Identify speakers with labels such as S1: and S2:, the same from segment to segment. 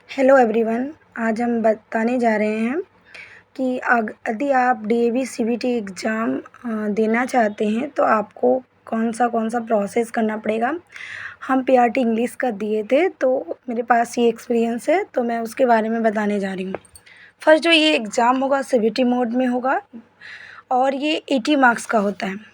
S1: Hello everyone. आज हम बताने जा रहे हैं कि यदि आप डीएवी सीबीटी एग्ज़ाम देना चाहते हैं तो आपको कौन सा प्रोसेस करना पड़ेगा। हम पीआरटी इंग्लिश का दिए थे तो मेरे पास ये एक्सपीरियंस है, तो मैं उसके बारे में बताने जा रही हूँ। फर्स्ट जो ये एग्ज़ाम होगा सीबीटी मोड में होगा और ये 80 मार्क्स का होता है।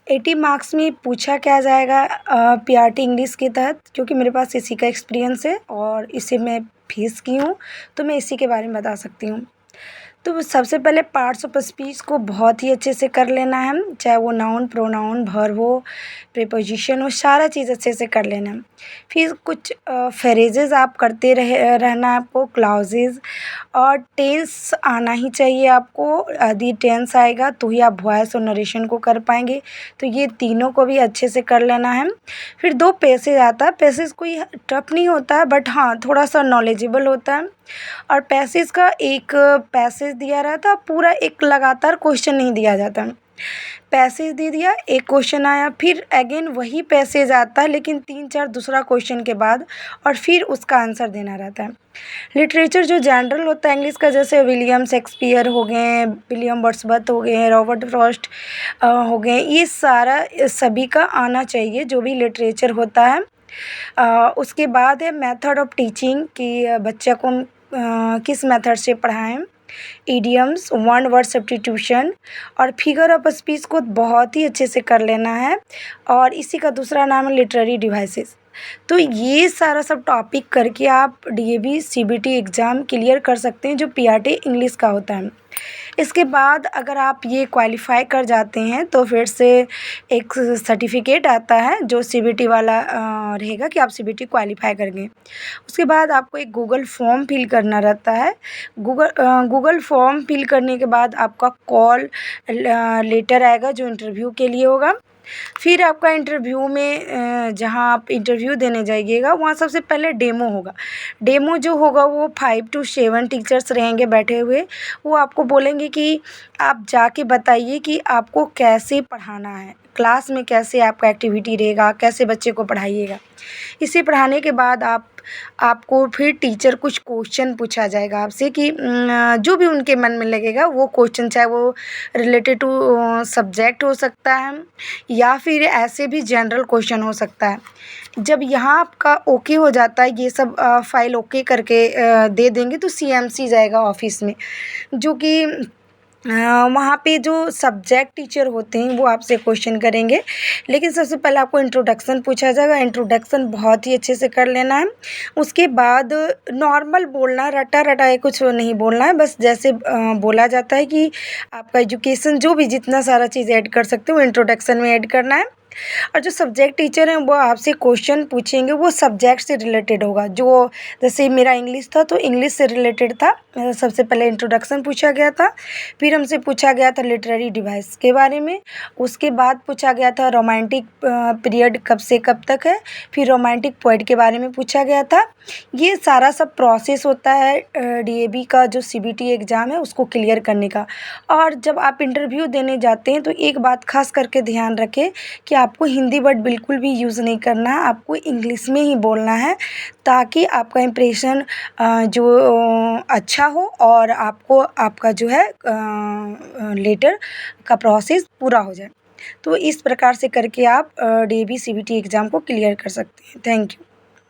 S1: 80 मार्क्स में पूछा क्या जाएगा पीआरटी इंग्लिश के तहत, क्योंकि मेरे पास इसी का एक्सपीरियंस है और इसे मैं फेस की हूँ, तो मैं इसी के बारे में बता सकती हूँ। तो सबसे पहले पार्ट्स ऑफ स्पीच को बहुत ही अच्छे से कर लेना है, चाहे वो नाउन, प्रोनाउन, वर्ब हो, प्रीपोजिशन हो, सारा चीज़ अच्छे से कर लेना है। फिर कुछ फ्रेजेस आप करते रहना है आपको, क्लॉजेज और टेंस आना ही चाहिए आपको। यदि टेंस आएगा तो ही आप वॉइस और नरेशन को कर पाएंगे, तो ये तीनों को भी अच्छे से कर लेना है। फिर 2 पैसेज आता है। पैसेज कोई टफ नहीं होता है, बट हाँ थोड़ा सा नॉलेजेबल होता है। और पैसेज का एक पैसेज दिया रहता है, पूरा एक लगातार क्वेश्चन नहीं दिया जाता। पैसेज दे दिया, एक क्वेश्चन आया, फिर अगेन वही पैसेज आता है लेकिन 3-4 दूसरा क्वेश्चन के बाद, और फिर उसका आंसर देना रहता है। लिटरेचर जो जनरल होता है इंग्लिश का, जैसे विलियम शेक्सपियर हो गए, विलियम वर्ड्सवर्थ हो गए, रॉबर्ट फ्रॉस्ट हो गए, ये सारा सभी का आना चाहिए जो भी लिटरेचर होता है। उसके बाद है मेथड ऑफ टीचिंग कि बच्चे को किस मेथड से पढ़ाएं। इडियम्स, वन वर्ड सब्स्टिट्यूशन और फिगर ऑफ स्पीच को बहुत ही अच्छे से कर लेना है, और इसी का दूसरा नाम है लिटरेरी डिवाइसेस। तो ये सारा सब टॉपिक करके आप डीएवी सीबीटी एग्ज़ाम क्लियर कर सकते हैं जो पीआरटी इंग्लिश का होता है। इसके बाद अगर आप ये क्वालिफ़ाई कर जाते हैं तो फिर से एक सर्टिफिकेट आता है जो सीबीटी वाला रहेगा कि आप सीबीटी क्वालिफ़ाई कर गए। उसके बाद आपको एक गूगल फॉर्म फिल करना रहता है। गूगल फॉर्म फिल करने के बाद आपका कॉल लेटर आएगा जो इंटरव्यू के लिए होगा। फिर आपका इंटरव्यू में जहाँ आप इंटरव्यू देने जाइएगा वहाँ सबसे पहले डेमो होगा। डेमो जो होगा वो 5 to 7 टीचर्स रहेंगे बैठे हुए। वो आपको बोलेंगे कि आप जाके बताइए कि आपको कैसे पढ़ाना है, क्लास में कैसे आपका एक्टिविटी रहेगा, कैसे बच्चे को पढ़ाइएगा। इसे पढ़ाने के बाद आपको फिर टीचर कुछ क्वेश्चन पूछा जाएगा आपसे कि जो भी उनके मन में लगेगा वो क्वेश्चन, चाहे वो रिलेटेड टू सब्जेक्ट हो सकता है या फिर ऐसे भी जनरल क्वेश्चन हो सकता है। जब यहाँ आपका ओके हो जाता है, ये सब फाइल ओके करके दे देंगे तो सीएमसी जाएगा ऑफिस में, जो कि वहाँ पे जो सब्जेक्ट टीचर होते हैं वो आपसे क्वेश्चन करेंगे। लेकिन सबसे पहले आपको इंट्रोडक्शन पूछा जाएगा। इंट्रोडक्शन बहुत ही अच्छे से कर लेना है। उसके बाद नॉर्मल बोलना, रटा कुछ नहीं बोलना है, बस जैसे बोला जाता है कि आपका एजुकेशन जो भी जितना सारा चीज़ ऐड कर सकते हो वो इंट्रोडक्शन में ऐड करना है। और जो सब्जेक्ट टीचर हैं वो आपसे क्वेश्चन पूछेंगे, वो सब्जेक्ट से रिलेटेड होगा। जो जैसे मेरा इंग्लिश था तो इंग्लिश से रिलेटेड था। सबसे पहले इंट्रोडक्शन पूछा गया था, फिर हमसे पूछा गया था लिटरेरी डिवाइस के बारे में, उसके बाद पूछा गया था रोमांटिक पीरियड कब से कब तक है, फिर रोमांटिक पोएट के बारे में पूछा गया था। ये सारा सब प्रोसेस होता है डीएवी का जो सीबीटी एग्ज़ाम है उसको क्लियर करने का। और जब आप इंटरव्यू देने जाते हैं तो एक बात खास करके ध्यान रखें कि आपको हिंदी वर्ड बिल्कुल भी यूज़ नहीं करना है, आपको इंग्लिश में ही बोलना है, ताकि आपका इम्प्रेशन जो अच्छा हो और आपको आपका जो है लेटर का प्रोसेस पूरा हो जाए। तो इस प्रकार से करके आप डीएवी सीबीटी एग्ज़ाम को क्लियर कर सकते हैं। Thank you.